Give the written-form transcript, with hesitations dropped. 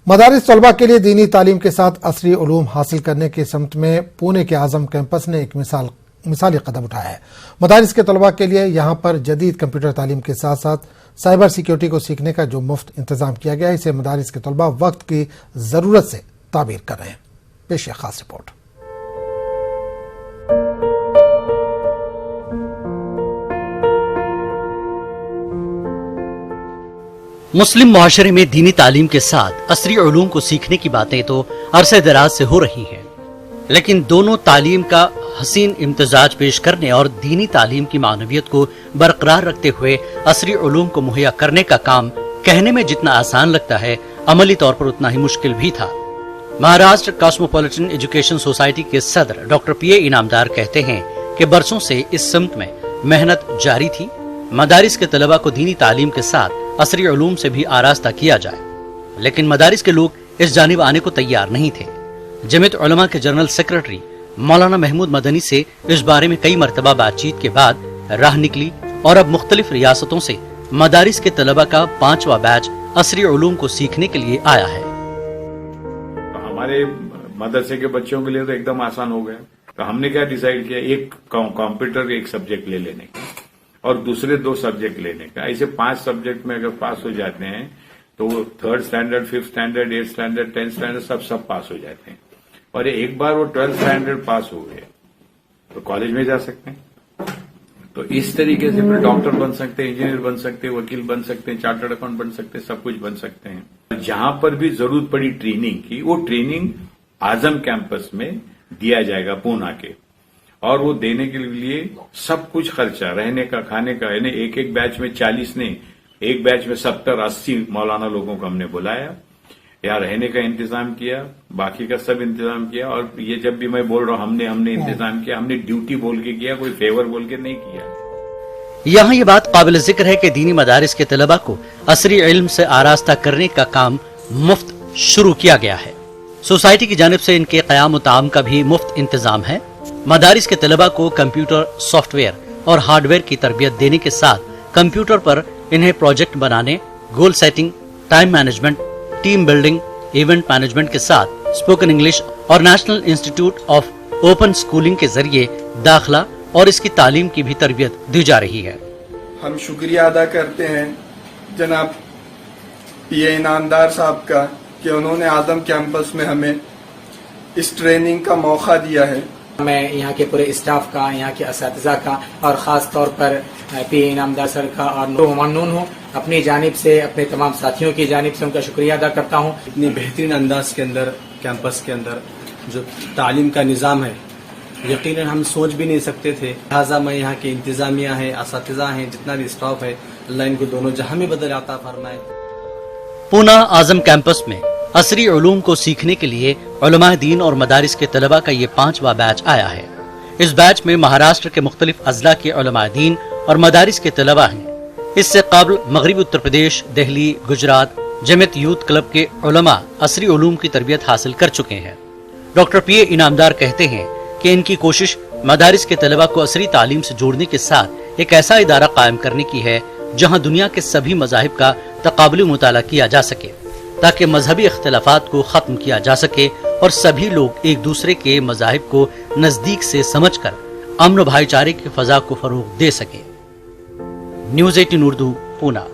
मदारिस तलबा के लिए दीनी तालीम के साथ असरी उलूम हासिल करने की समत में पुणे के आजम कैंपस ने एक मिसाली कदम उठाया है। मदारिस के तलबा के लिए यहाँ पर जदीद कंप्यूटर तालीम के साथ साथ साइबर सिक्योरिटी को सीखने का जो मुफ्त इंतजाम किया गया है, इसे मदारिस के तलबा वक्त की जरूरत से ताबीर कर रहे हैं। पेश है खास रिपोर्ट। मुस्लिम मुआशरे में दीनी तालीम के साथ असरी उलूम को सीखने की बातें तो अरसे दराज से हो रही हैं, लेकिन दोनों तालीम का हसीन इम्तिजाज पेश करने और दीनी तालीम की मानवियत को बरकरार रखते हुए असरी उलूम को मुहैया करने का काम कहने में जितना आसान लगता है, अमली तौर पर उतना ही मुश्किल भी था। महाराष्ट्र कॉस्मोपॉलिटन एजुकेशन सोसाइटी के सदर डॉक्टर पीए इनामदार कहते हैं कि बरसों से इस सिमत में मेहनत जारी थी। मदारिस के तलबा को दीनी तालीम के साथ असरी उलूम से भी आरास्ता किया जाए, लेकिन मदारिस के लोग इस जानिब आने को तैयार नहीं थे। जमीयत उलमा के जनरल सेक्रेटरी मौलाना महमूद मदनी से इस बारे में कई मरतबा बातचीत के बाद राह निकली और अब मुख्तलिफ रियासतों से मदारिस के तलबा का 5वां बैच असरी उलूम को सीखने के लिए आया है। हमारे मदरसे के बच्चों के लिए तो एकदम आसान हो गया। तो हमने क्या डिसाइड किया, एक कंप्यूटर एक सब्जेक्ट ले लेने का और दूसरे 2 सब्जेक्ट लेने का। ऐसे 5 सब्जेक्ट में अगर पास हो जाते हैं तो 3rd standard, 5th standard, 8th standard, 10th standard सब पास हो जाते हैं। और एक बार वो 12th स्टैंडर्ड पास हो गए तो कॉलेज में जा सकते हैं। तो इस तरीके से फिर डॉक्टर बन सकते हैं, इंजीनियर बन सकते हैं, वकील बन सकते हैं, चार्टर्ड अकाउंट बन सकते हैं, सब कुछ बन सकते हैं। जहां पर भी जरूरत पड़ी ट्रेनिंग की, वो ट्रेनिंग आजम कैंपस में दिया जाएगा पूना के, और वो देने के लिए सब कुछ खर्चा, रहने का, खाने का, यानी एक बैच में 40 नहीं, एक बैच में 70-80 मौलाना लोगों को हमने बुलाया, यहाँ रहने का इंतजाम किया, बाकी का सब इंतजाम किया। और ये जब भी मैं बोल रहा हूँ हमने इंतजाम किया, हमने ड्यूटी बोल के किया, कोई फेवर बोल के नहीं किया। यहाँ ये बात काबिल जिक्र है कि दीनी मदारिस के तलबा को असरी इल्म से आरास्ता करने का काम मुफ्त शुरू किया गया है। सोसाइटी की जानिब से इनके क़याम ताम का भी मुफ्त इंतजाम है। मदारिस के तलबा को कंप्यूटर सॉफ्टवेयर और हार्डवेयर की तरबियत देने के साथ कंप्यूटर पर इन्हें प्रोजेक्ट बनाने, goal setting, time management, team building, event management के साथ स्पोकन इंग्लिश और national institute of open schooling के जरिए दाखिला और इसकी तालीम की भी तरबियत दी जा रही है। हम शुक्रिया अदा करते हैं जनाब पीए इनामदार साहब का कि उन्होंने आजम कैंपस में हमें इस ट्रेनिंग का मौका दिया है। मैं यहाँ के पूरे स्टाफ का, यहाँ के असातिज़ा का और ख़ास तौर पर पीए इनामदार सर का और ममनून हूँ। अपनी जानिब से, अपने तमाम साथियों की जानिब से उनका शुक्रिया अदा करता हूँ। इतनी बेहतरीन अंदाज के अंदर कैंपस के अंदर जो तालीम का निज़ाम है, यकीनन हम सोच भी नहीं सकते थे। लिहाजा मैं यहाँ के इंतज़ामिया है, असातिज़ा हैं, जितना भी स्टाफ है, अल्लाह इनको दोनों जहाँ में बदल आता फरमाए। पूना आजम कैंपस में असरी उलूम को सीखने के लिए उलमाए दीन और मदारिस के तलबा का ये 5वां बैच आया है। इस बैच में महाराष्ट्र के मुख्तलिफ अजला के उलमाए दीन और मदारिस के तलबा हैं। इससे कबल मगरबी उत्तर प्रदेश, दिल्ली, गुजरात जमीयत यूथ क्लब के उलमा असरी उलूम की तरबियत हासिल कर चुके हैं। डॉक्टर पीए इनामदार कहते हैं कि इनकी कोशिश मदारिस के तलबा को असरी तालीम से जोड़ने के साथ एक ऐसा इदारा कायम करने की है जहाँ दुनिया के सभी मज़ाहिब का तक़ाबुली मुताला किया जा सके, ताकि मजहबी इख्तिलाफात को खत्म किया जा सके और सभी लोग एक दूसरे के मज़ाहिब को नजदीक से समझकर अमन भाईचारे की फजा को फरोग दे सके। न्यूज़ 18 उर्दू, पूना।